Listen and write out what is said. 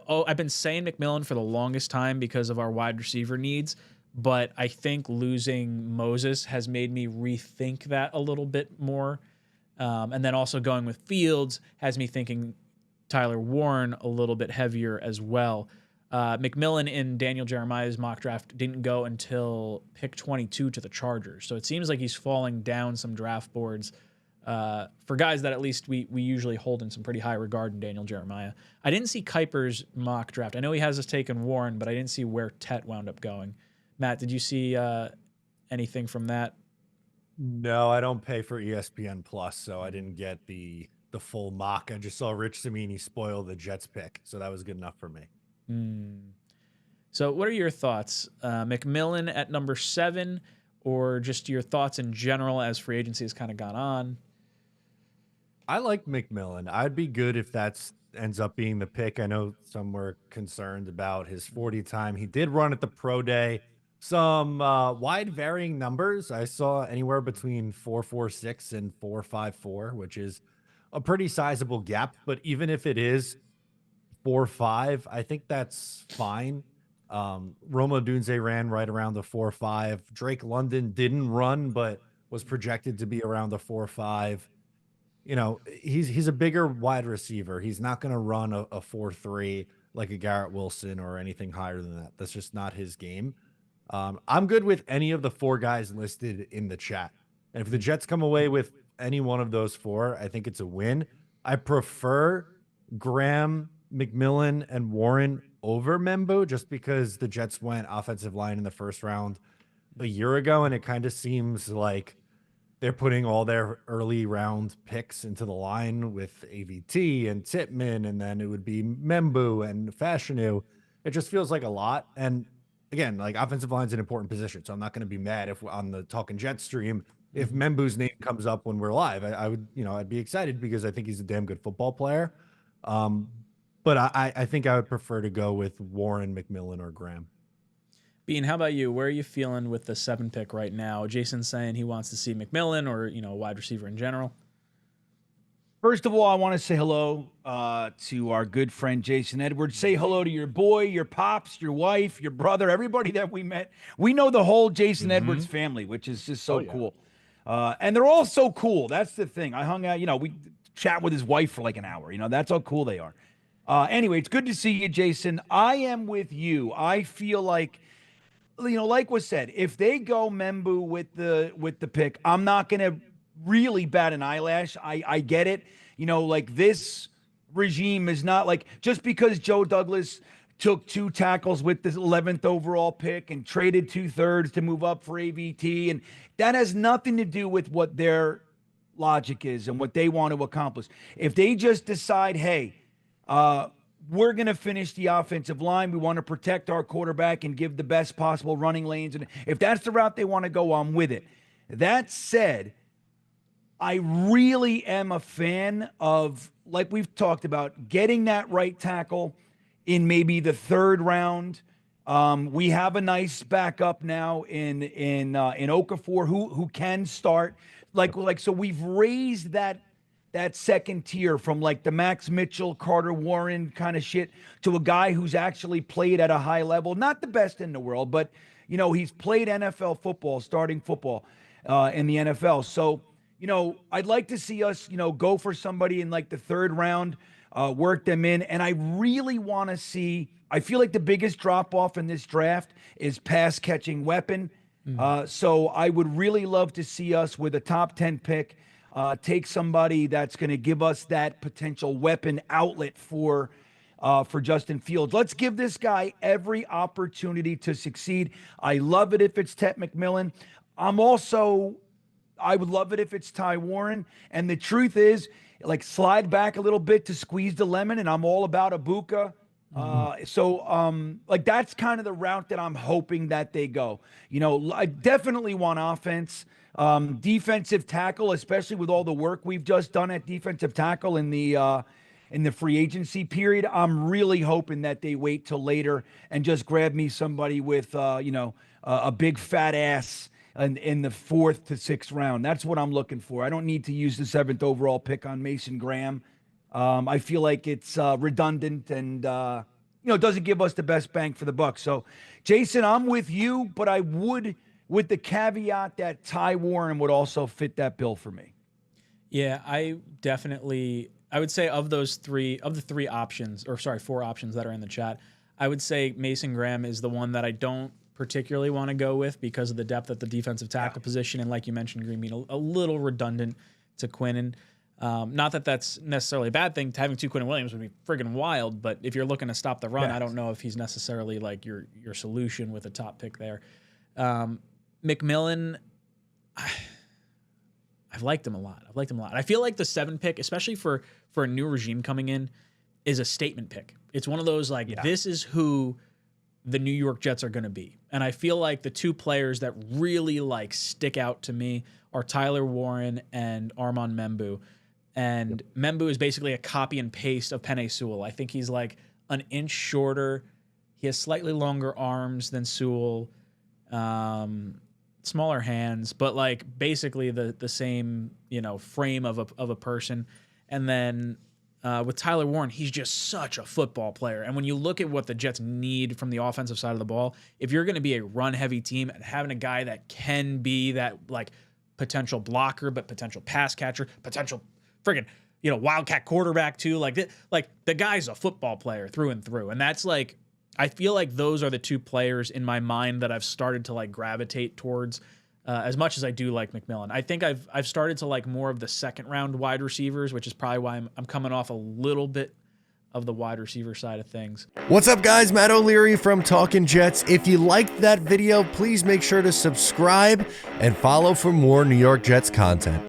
I've been saying McMillan for the longest time because of our wide receiver needs, but I think losing Moses has made me rethink that a little bit more. And then also going with Fields has me thinking Tyler Warren a little bit heavier as well. McMillan in Daniel Jeremiah's mock draft didn't go until pick 22 to the Chargers. So it seems like he's falling down some draft boards for guys that at least we usually hold in some pretty high regard in Daniel Jeremiah. I didn't see Kuiper's mock draft. I know he has us taken Warren, but I didn't see where Tet wound up going. Matt, did you see anything from that? No, I don't pay for ESPN Plus, so I didn't get the full mock. I just saw Rich Cimini spoil the Jets pick, so that was good enough for me. So what are your thoughts? McMillan at number 7, or just your thoughts in general as free agency has kind of gone on? I like McMillan. I'd be good if that ends up being the pick. I know some were concerned about his 40 time. He did run at the pro day. Some wide varying numbers. I saw anywhere between 4.46 and 4.54, which is a pretty sizable gap. But even if it is 4.5, I think that's fine. Roma Dunze ran right around the 4.5. Drake London didn't run, but was projected to be around the 4.5. You know, he's a bigger wide receiver. He's not going to run a 4.3 like a Garrett Wilson or anything higher than that. That's just not his game. I'm good with any of the 4 guys listed in the chat. And if the Jets come away with any one of those 4, I think it's a win. I prefer Graham, McMillan, and Warren over Membu just because the Jets went offensive line in the first round a year ago, and it kind of seems like they're putting all their early round picks into the line with AVT and Tippmann, and then it would be Membu and Fashanu. It just feels like a lot. And again, like offensive line is an important position, so I'm not going to be mad if on the Talkin' Jets stream, if Membu's name comes up when we're live. I would, I'd be excited because I think he's a damn good football player. But I think I would prefer to go with Warren, McMillan, or Graham. Bean, how about you? Where are you feeling with the 7 pick right now? Jason's saying he wants to see McMillan or, a wide receiver in general. First of all, I want to say hello to our good friend Jason Edwards. Say hello to your boy, your pops, your wife, your brother, everybody that we met. We know the whole Jason Edwards family, which is just so cool. And they're all so cool. That's the thing. I hung out, we chat with his wife for like an hour. That's how cool they are. Anyway, it's good to see you, Jason. I am with you. I feel like, like was said, if they go Membu with the pick, I'm not going to really bat an eyelash. I get it. Like this regime is not like just because Joe Douglas took 2 tackles with the 11th overall pick and traded 2/3 to move up for AVT. And that has nothing to do with what their logic is and what they want to accomplish. If they just decide, hey, we're going to finish the offensive line. We want to protect our quarterback and give the best possible running lanes. And if that's the route they want to go, I'm with it. That said, I really am a fan of, like we've talked about, getting that right tackle in maybe the 3rd round. We have a nice backup now in Okafor who can start. So we've raised that second tier from like the Max Mitchell, Carter Warren kind of shit to a guy who's actually played at a high level. Not the best in the world, but, he's played NFL football, starting football in the NFL. So, I'd like to see us, go for somebody in like the 3rd round, work them in. And I really want to see, I feel like the biggest drop off in this draft is pass catching weapon. So I would really love to see us with a top 10 pick, take somebody that's going to give us that potential weapon outlet for Justin Fields. Let's give this guy every opportunity to succeed. I love it if it's Tet McMillan. I would love it if it's Ty Warren. And the truth is, like, slide back a little bit to squeeze the lemon, and I'm all about Ibuka. Like, that's kind of the route that I'm hoping that they go. I definitely want offense. Defensive tackle, especially with all the work we've just done at defensive tackle in the free agency period. I'm really hoping that they wait till later and just grab me somebody with, a big fat ass in the 4th to 6th round. That's what I'm looking for. I don't need to use the 7th overall pick on Mason Graham. I feel like it's redundant and, doesn't give us the best bang for the buck. So, Jason, I'm with you, but I would, with the caveat that Ty Warren would also fit that bill for me. Yeah, I would say of the 4 options that are in the chat, I would say Mason Graham is the one that I don't particularly want to go with because of the depth at the defensive tackle position. And like you mentioned, Green being a little redundant to Quinnen. Not that that's necessarily a bad thing. Having 2 Quinnen Williams would be friggin' wild, but if you're looking to stop the run, I don't know if he's necessarily like your solution with a top pick there. McMillan, I've liked him a lot. I feel like the 7 pick, especially for a new regime coming in, is a statement pick. It's one of those this is who the New York Jets are going to be. And I feel like the 2 players that really stick out to me are Tyler Warren and Armand Membou. And Membou is basically a copy and paste of Penei Sewell. I think he's like an inch shorter. He has slightly longer arms than Sewell. Smaller hands, but basically the same, frame of a person. And then with Tyler Warren, he's just such a football player. And when you look at what the Jets need from the offensive side of the ball, if you're going to be a run-heavy team and having a guy that can be that potential blocker, but potential pass catcher, potential friggin' wildcat quarterback too, the guy's a football player through and through. And that's I feel like those are the 2 players in my mind that I've started to gravitate towards. As much as I do like McMillan, I think I've started to like more of the second round wide receivers, which is probably why I'm coming off a little bit of the wide receiver side of things. What's up, guys? Matt O'Leary from Talkin' Jets. If you liked that video, please make sure to subscribe and follow for more New York Jets content.